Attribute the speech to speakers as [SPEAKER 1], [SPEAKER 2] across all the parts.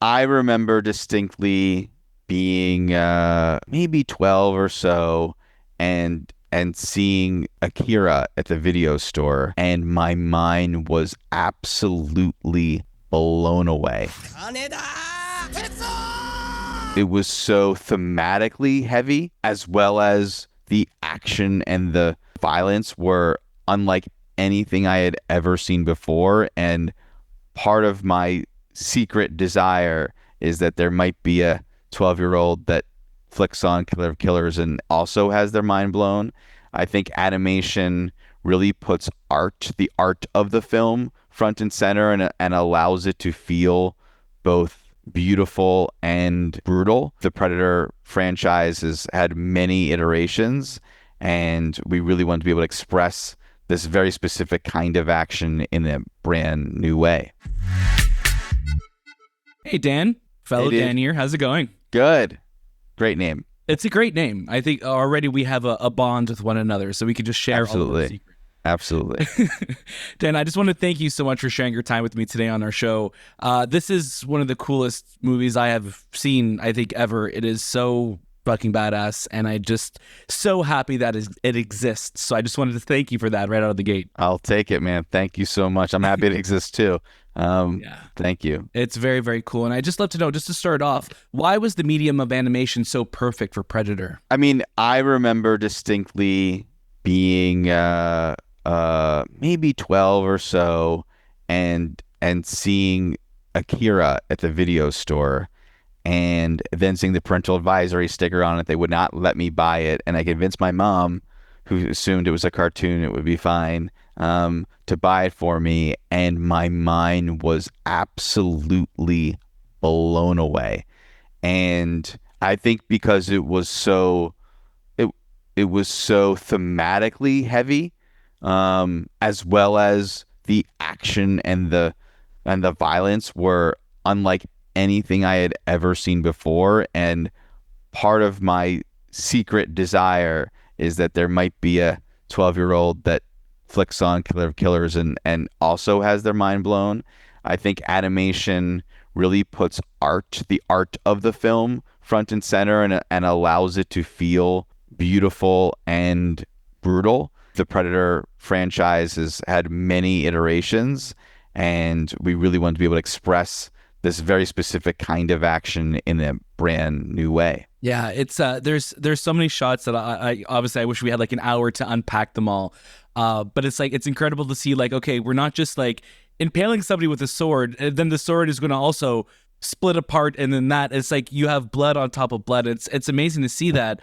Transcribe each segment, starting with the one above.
[SPEAKER 1] I remember distinctly being maybe 12 or so and seeing Akira at the video store, and my mind was absolutely blown away. It was so thematically heavy, as well as the action and the violence were unlike anything I had ever seen before. And part of my secret desire is that there might be a 12-year-old that flicks on Killer of Killers and also has their mind blown. I think animation really puts the art of the film, front and center, and allows it to feel both beautiful and brutal. The Predator franchise has had many iterations, and we really want to be able to express this very specific kind of action in a brand new way.
[SPEAKER 2] Hey, Dan. Fellow
[SPEAKER 1] Hey,
[SPEAKER 2] Dan
[SPEAKER 1] dude.
[SPEAKER 2] here. How's it going?
[SPEAKER 1] Good. Great name.
[SPEAKER 2] It's a great name. I think already we have a bond with one another, so we can just share all of our
[SPEAKER 1] Absolutely.
[SPEAKER 2] secrets.
[SPEAKER 1] Absolutely.
[SPEAKER 2] Dan, I just want to thank you so much for sharing your time with me today on our show. This is one of the coolest movies I have seen, I think, ever. It is so fucking badass, and I just so happy that it exists. So I just wanted to thank you for that right out of the gate.
[SPEAKER 1] I'll take it, man. Thank you so much. I'm happy it exists too.
[SPEAKER 2] Yeah.
[SPEAKER 1] Thank you.
[SPEAKER 2] It's very, very cool. And I just love to know, just to start off, why was the medium of animation so perfect for Predator?
[SPEAKER 1] I mean, I remember distinctly being maybe 12 or so and seeing Akira at the video store, and then seeing the parental advisory sticker on it. They would not let me buy it, and I convinced my mom, who assumed it was a cartoon, it would be fine, to buy it for me, and my mind was absolutely blown away. And I think because it it was so thematically heavy, as well as the action and the violence were unlike anything I had ever seen before. And part of my secret desire is that there might be a 12-year-old that flicks on Killer of Killers and also has their mind blown. I think animation really puts the art of the film, front and center, and allows it to feel beautiful and brutal. The Predator franchise has had many iterations, and we really want to be able to express this very specific kind of action in a brand new way.
[SPEAKER 2] Yeah, it's there's so many shots that I obviously I wish we had like an hour to unpack them all. But it's like it's incredible to see, like, okay, we're not just like impaling somebody with a sword, and then the sword is going to also split apart, and then that it's like you have blood on top of blood. It's amazing to see that.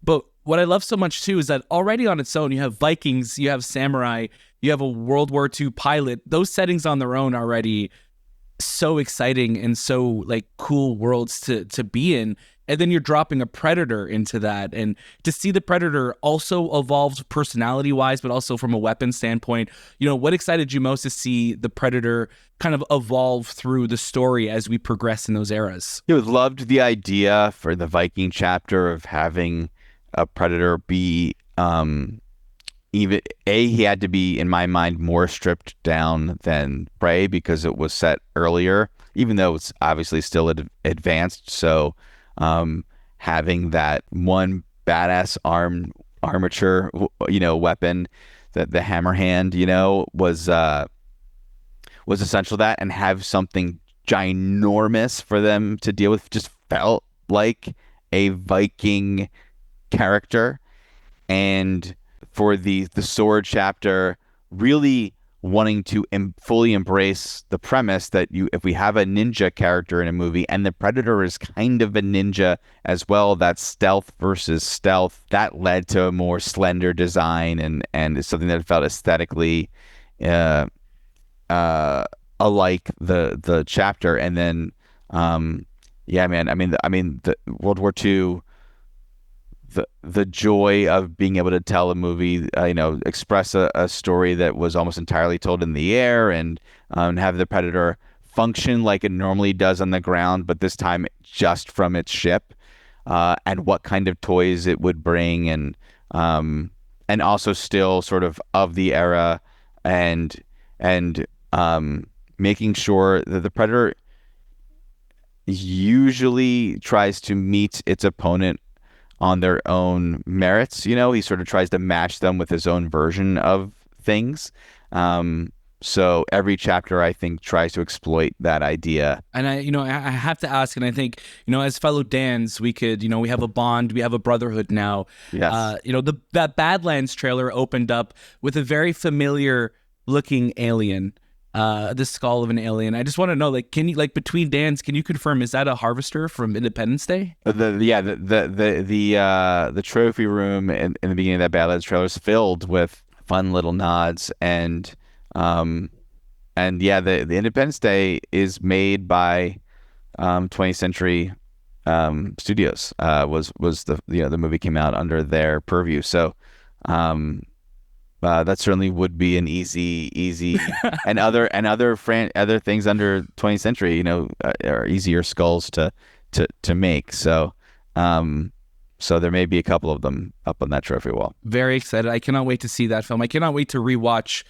[SPEAKER 2] But what I love so much too is that already on its own, you have Vikings, you have samurai, you have a World War II pilot. Those settings on their own are already so exciting and so like cool worlds to be in. And then you're dropping a Predator into that, and to see the Predator also evolved personality wise, but also from a weapon standpoint. What excited you most to see the Predator kind of evolve through the story as we progress in those eras?
[SPEAKER 1] You loved the idea for the Viking chapter of having a Predator be even he had to be, in my mind, more stripped down than Prey because it was set earlier, even though it's obviously still advanced. So having that one badass armature weapon, that the hammer hand, was essential to that, and have something ginormous for them to deal with just felt like a Viking character. And for the sword chapter, really wanting to fully embrace the premise that if we have a ninja character in a movie, and the Predator is kind of a ninja as well, that's stealth versus stealth, that led to a more slender design, and something that felt aesthetically alike the chapter. And then yeah, man, I mean the World War II, the joy of being able to tell a movie, express a story that was almost entirely told in the air, and have the Predator function like it normally does on the ground, but this time just from its ship, and what kind of toys it would bring, and also still sort of the era, and making sure that the Predator, usually tries to meet its opponent on their own merits. He sort of tries to match them with his own version of things. Um, so every chapter, I think, tries to exploit that idea.
[SPEAKER 2] And I have to ask, and I think, as fellow Dans, we could, we have a bond, we have a brotherhood now.
[SPEAKER 1] Yes.
[SPEAKER 2] That Badlands trailer opened up with a very familiar looking alien, the skull of an alien. I just want to know, like, can you, like, between Dans, can you confirm, is that a harvester from Independence Day?
[SPEAKER 1] The trophy room in the beginning of that Badlands trailer is filled with fun little nods, and yeah, the Independence Day is made by 20th Century Studios. Was the movie came out under their purview, so um, that certainly would be an easy, and other things under 20th Century, are easier skulls to make. So there may be a couple of them up on that trophy wall.
[SPEAKER 2] Very excited. I cannot wait to see that film. I cannot wait to rewatch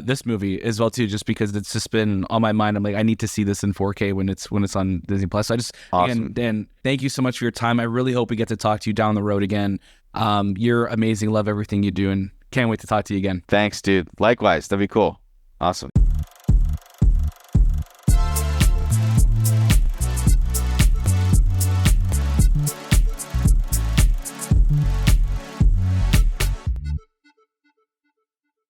[SPEAKER 2] this movie as well too, just because it's just been on my mind. I'm like, I need to see this in 4K when it's on Disney Plus. So I just
[SPEAKER 1] Awesome.
[SPEAKER 2] Again, Dan, thank you so much for your time. I really hope we get to talk to you down the road again. You're amazing. Love everything you do, and can't wait to talk to you again.
[SPEAKER 1] Thanks, dude. Likewise. That'd be cool. Awesome.